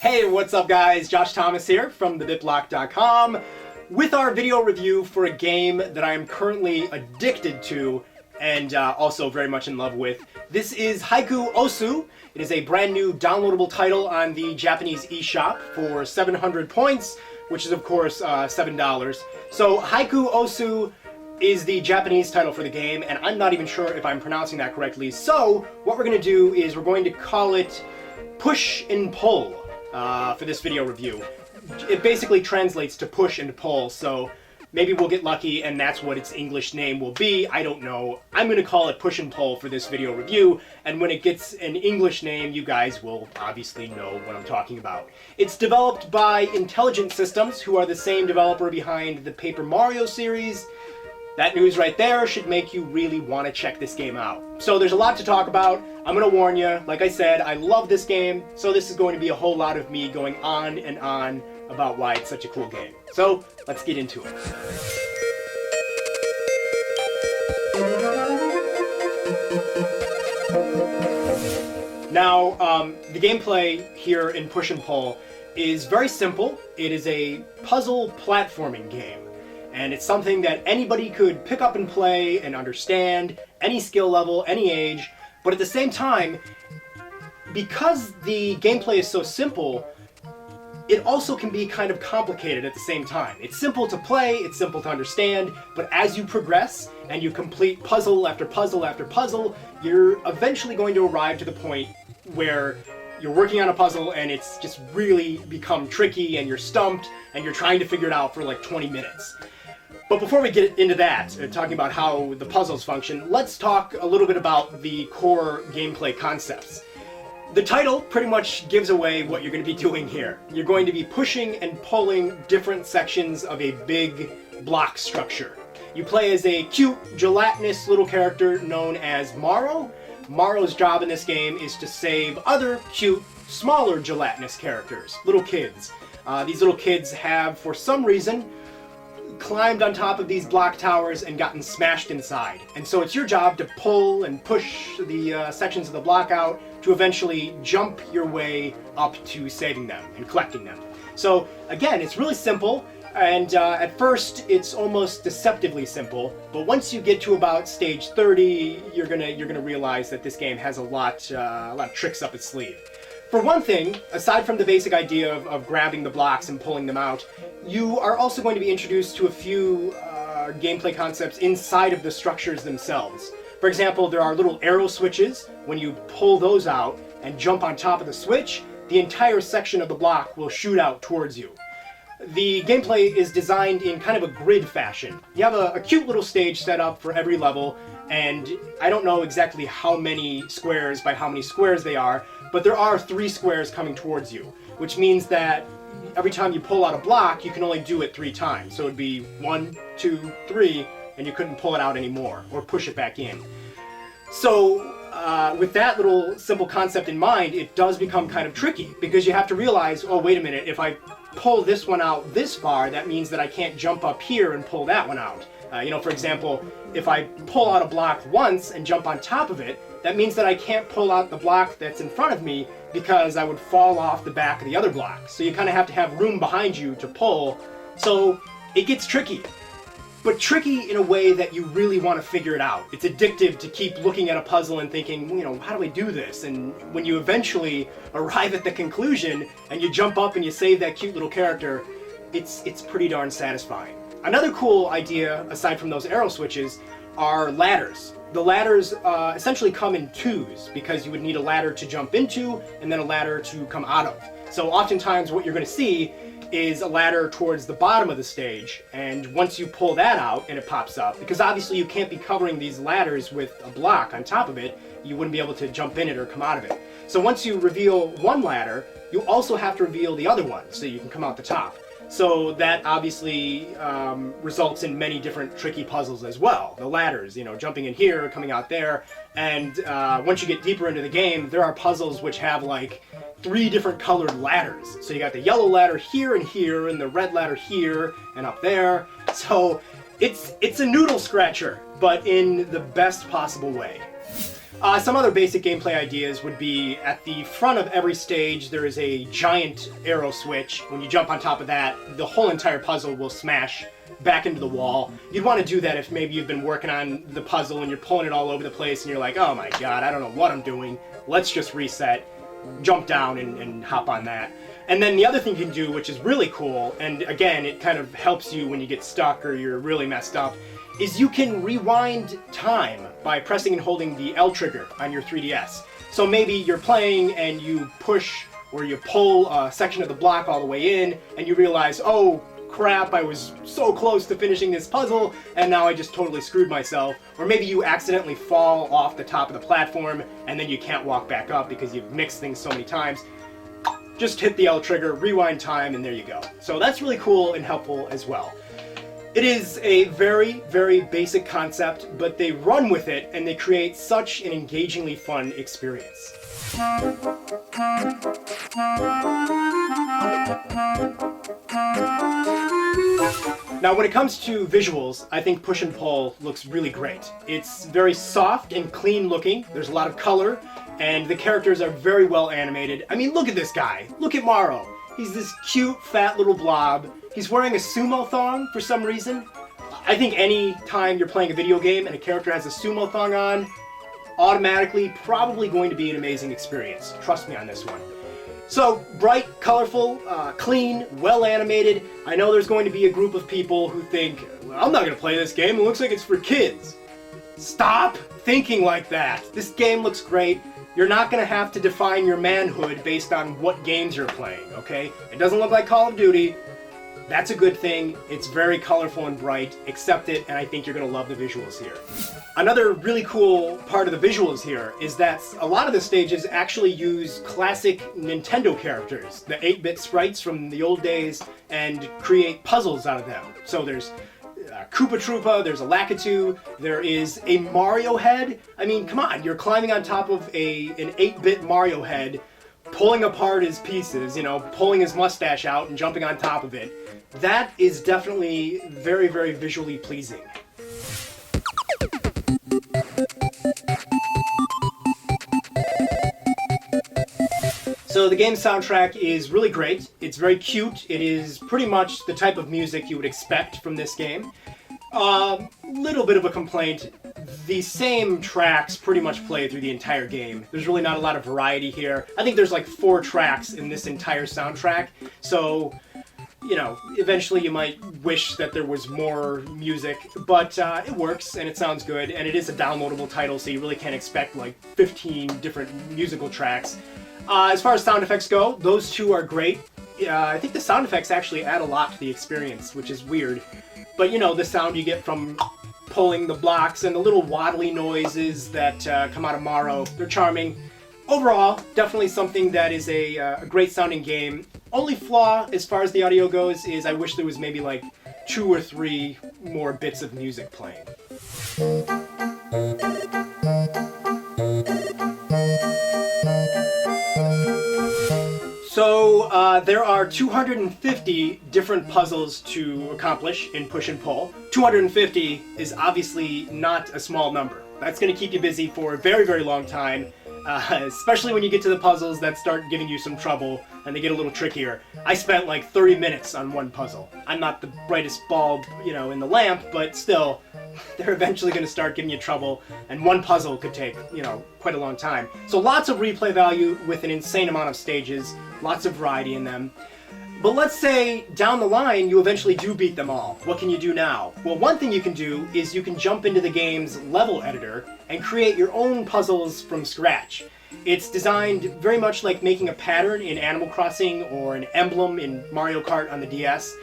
Hey, what's up guys? Josh Thomas here from TheBitBlock.com with our video review for a game that I am currently addicted to and also very much in love with. This is Hiko-Osu. It is a brand new downloadable title on the Japanese eShop for 700 points, which is of course $7. So Hiko-Osu is the Japanese title for the game, and I'm not even sure if I'm pronouncing that correctly. So what we're going to do is we're going to call it Push and Pull for this video review. It basically translates to push and pull, so maybe we'll get lucky and that's what its English name will be. I don't know. I'm going to call it Push and Pull for this video review, and when it gets an English name, you guys will obviously know what I'm talking about. It's developed by Intelligent Systems, who are the same developer behind the Paper Mario series. That news right there should make you really want to check this game out. So there's a lot to talk about. I'm going to warn you, like I said, I love this game, so this is going to be a whole lot of me going on and on about why it's such a cool game. So let's get into it. Now, the gameplay here in Push and Pull is very simple. It is a puzzle platforming game. And it's something that anybody could pick up and play and understand, any skill level, any age. But at the same time, because the gameplay is so simple, it also can be kind of complicated at the same time. It's simple to play, it's simple to understand, but as you progress and you complete puzzle after puzzle after puzzle, you're eventually going to arrive to the point where you're working on a puzzle and it's just really become tricky and you're stumped and you're trying to figure it out for like 20 minutes. But before we get into that, talking about how the puzzles function, let's talk a little bit about the core gameplay concepts. The title pretty much gives away what you're going to be doing here. You're going to be pushing and pulling different sections of a big block structure. You play as a cute, gelatinous little character known as Maro. Maro's job in this game is to save other cute, smaller gelatinous characters, little kids. These little kids have, for some reason, climbed on top of these block towers and gotten smashed inside. And so it's your job to pull and push the sections of the block out to eventually jump your way up to saving them and collecting them. So again, it's really simple, and at first it's almost deceptively simple, but once you get to about stage 30, you're gonna realize that this game has a lot of tricks up its sleeve. For one thing, aside from the basic idea of grabbing the blocks and pulling them out, you are also going to be introduced to a few gameplay concepts inside of the structures themselves. For example, there are little arrow switches. When you pull those out and jump on top of the switch, the entire section of the block will shoot out towards you. The gameplay is designed in kind of a grid fashion. You have a cute little stage set up for every level, and I don't know exactly how many squares by how many squares they are, but there are 3 squares coming towards you, which means that every time you pull out a block, you can only do it 3 times. So it'd be 1, 2, 3, and you couldn't pull it out anymore, or push it back in. So with that little simple concept in mind, it does become kind of tricky, because you have to realize, oh wait a minute, if I pull this one out this far, that means that I can't jump up here and pull that one out. For example, if I pull out a block once and jump on top of it, that means that I can't pull out the block that's in front of me because I would fall off the back of the other block. So you kind of have to have room behind you to pull. So it gets tricky. But tricky in a way that you really want to figure it out. It's addictive to keep looking at a puzzle and thinking, how do I do this? And when you eventually arrive at the conclusion and you jump up and you save that cute little character, it's pretty darn satisfying. Another cool idea, aside from those arrow switches, are ladders. The ladders essentially come in 2s, because you would need a ladder to jump into and then a ladder to come out of. So oftentimes what you're going to see is a ladder towards the bottom of the stage, and once you pull that out and it pops up, because obviously you can't be covering these ladders with a block on top of it, you wouldn't be able to jump in it or come out of it. So once you reveal one ladder, you also have to reveal the other one so you can come out the top. So that obviously results in many different tricky puzzles as well. The ladders, jumping in here, coming out there, and once you get deeper into the game, there are puzzles which have like 3 different colored ladders. So you got the yellow ladder here, and the red ladder here and up there. So it's a noodle scratcher, but in the best possible way. Some other basic gameplay ideas would be at the front of every stage there is a giant arrow switch. When you jump on top of that, the whole entire puzzle will smash back into the wall. You'd want to do that if maybe you've been working on the puzzle and you're pulling it all over the place and you're like, oh my god, I don't know what I'm doing. Let's just reset, jump down and hop on that. And then the other thing you can do, which is really cool, and again, it kind of helps you when you get stuck or you're really messed up, is you can rewind time by pressing and holding the L trigger on your 3DS. So maybe you're playing and you push or you pull a section of the block all the way in and you realize, oh crap, I was so close to finishing this puzzle and now I just totally screwed myself. Or maybe you accidentally fall off the top of the platform and then you can't walk back up because you've mixed things so many times. Just hit the L trigger, rewind time, and there you go. So that's really cool and helpful as well. It is a very, very basic concept, but they run with it and they create such an engagingly fun experience. Now, when it comes to visuals, I think Push and Pull looks really great. It's very soft and clean looking. There's a lot of color, and the characters are very well animated. I mean, look at this guy. Look at Morrow. He's this cute, fat little blob. He's wearing a sumo thong for some reason. I think any time you're playing a video game and a character has a sumo thong on, automatically probably going to be an amazing experience. Trust me on this one. So, bright, colorful, clean, well animated. I know there's going to be a group of people who think, well, I'm not going to play this game, it looks like it's for kids. Stop thinking like that. This game looks great. You're not going to have to define your manhood based on what games you're playing, okay? It doesn't look like Call of Duty. That's a good thing. It's very colorful and bright. Accept it, and I think you're going to love the visuals here. Another really cool part of the visuals here is that a lot of the stages actually use classic Nintendo characters, the 8-bit sprites from the old days, and create puzzles out of them. So there's Koopa Troopa, there's a Lakitu, there is a Mario head. I mean, come on, you're climbing on top of an 8-bit Mario head, pulling apart his pieces, you know, pulling his mustache out and jumping on top of it. That is definitely very, very visually pleasing. So the game's soundtrack is really great. It's very cute. It is pretty much the type of music you would expect from this game. Little bit of a complaint. The same tracks pretty much play through the entire game. There's really not a lot of variety here. I think there's like 4 tracks in this entire soundtrack. So, you know, eventually you might wish that there was more music, but it works and it sounds good, and it is a downloadable title, so you really can't expect like 15 different musical tracks. As far as sound effects go, those 2 are great. I think the sound effects actually add a lot to the experience, which is weird. But you know, the sound you get from pulling the blocks and the little waddly noises that come out of Morrow, they're charming. Overall, definitely something that is a great sounding game. Only flaw as far as the audio goes is I wish there was maybe like 2 or 3 more bits of music playing. So there are 250 different puzzles to accomplish in Push and Pull. 250 is obviously not a small number. That's going to keep you busy for a very, very long time, especially when you get to the puzzles that start giving you some trouble and they get a little trickier. I spent like 30 minutes on one puzzle. I'm not the brightest bulb, you know, in the lamp, but still, they're eventually going to start giving you trouble, and one puzzle could take, you know, quite a long time. So lots of replay value with an insane amount of stages, lots of variety in them. But let's say down the line you eventually do beat them all. What can you do now? Well, one thing you can do is you can jump into the game's level editor and create your own puzzles from scratch. It's designed very much like making a pattern in Animal Crossing or an emblem in Mario Kart on the DS.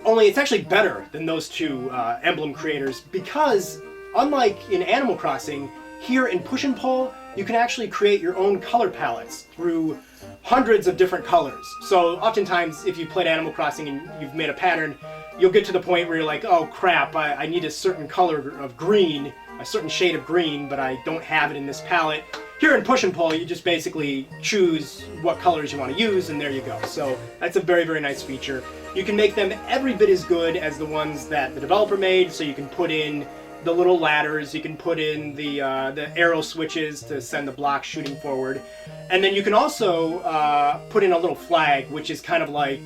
Only it's actually better than those 2 emblem creators, because unlike in Animal Crossing, here in Push and Pull, you can actually create your own color palettes through hundreds of different colors. So oftentimes, if you played Animal Crossing and you've made a pattern, you'll get to the point where you're like, oh crap, I need a certain color of green, a certain shade of green, but I don't have it in this palette. Here in Push and Pull, you just basically choose what colors you want to use, and there you go. So that's a very, very nice feature. You can make them every bit as good as the ones that the developer made, so you can put in the little ladders, you can put in the arrow switches to send the blocks shooting forward. And then you can also put in a little flag, which is kind of like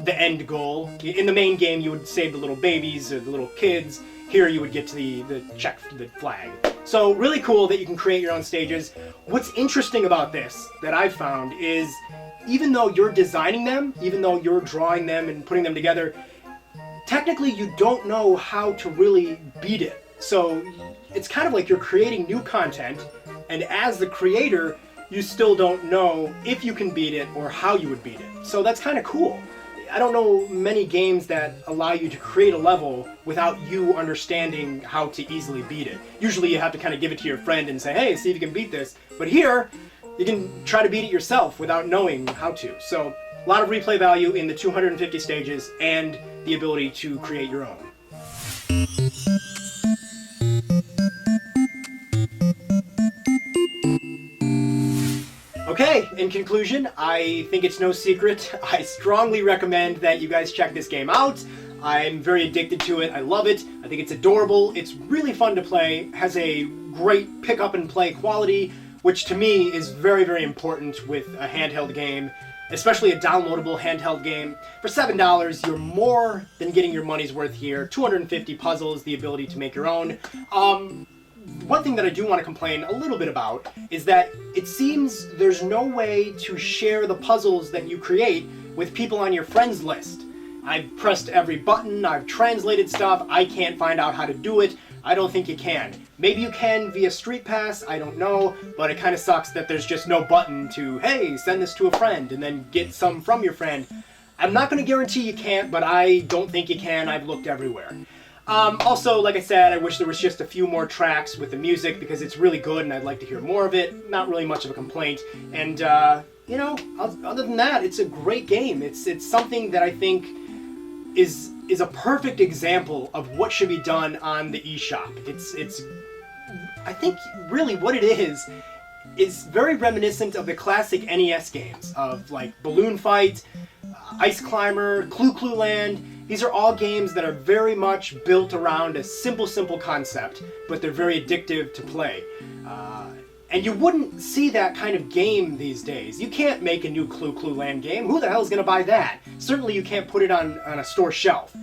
the end goal. In the main game, you would save the little babies or the little kids. Here you would get to the flag. So really cool that you can create your own stages. What's interesting about this that I've found is even though you're designing them, even though you're drawing them and putting them together, technically you don't know how to really beat it. So it's kind of like you're creating new content, and as the creator, you still don't know if you can beat it or how you would beat it. So that's kind of cool. I don't know many games that allow you to create a level without you understanding how to easily beat it. Usually you have to kind of give it to your friend and say, hey, see if you can beat this. But here, you can try to beat it yourself without knowing how to. So a lot of replay value in the 250 stages and the ability to create your own. Okay, in conclusion, I think it's no secret. I strongly recommend that you guys check this game out. I'm very addicted to it. I love it. I think it's adorable. It's really fun to play. Has a great pick up and play quality, which to me is very, very important with a handheld game, especially a downloadable handheld game. For $7, you're more than getting your money's worth here. 250 puzzles, the ability to make your own. One thing that I do want to complain a little bit about is that it seems there's no way to share the puzzles that you create with people on your friends list. I've pressed every button, I've translated stuff, I can't find out how to do it. I don't think you can. Maybe you can via Street Pass, I don't know, but it kind of sucks that there's just no button to, hey, send this to a friend and then get some from your friend. I'm not going to guarantee you can't, but I don't think you can. I've looked everywhere. Also, like I said, I wish there was just a few more tracks with the music because it's really good and I'd like to hear more of it. Not really much of a complaint. And, you know, other than that, it's a great game. It's something that I think is a perfect example of what should be done on the eShop. It's I think really what it is very reminiscent of the classic NES games of like Balloon Fight, Ice Climber, Clue Land. These are all games that are very much built around a simple concept, but they're very addictive to play. And you wouldn't see that kind of game these days. You can't make a new Clue Land game. Who the hell is going to buy that? Certainly you can't put it on a store shelf.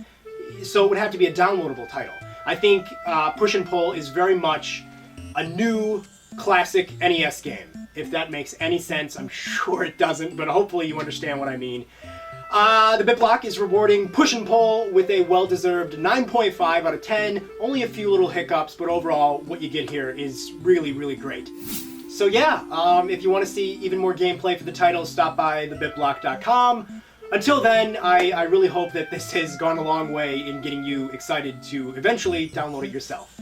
So it would have to be a downloadable title. I think Push and Pull is very much a new classic NES game. If that makes any sense, I'm sure it doesn't, but hopefully you understand what I mean. TheBitBlock is rewarding Push and Pull with a well-deserved 9.5 out of 10. Only a few little hiccups, but overall, what you get here is really, really great. So yeah, if you want to see even more gameplay for the title, stop by TheBitBlock.com. Until then, I really hope that this has gone a long way in getting you excited to eventually download it yourself.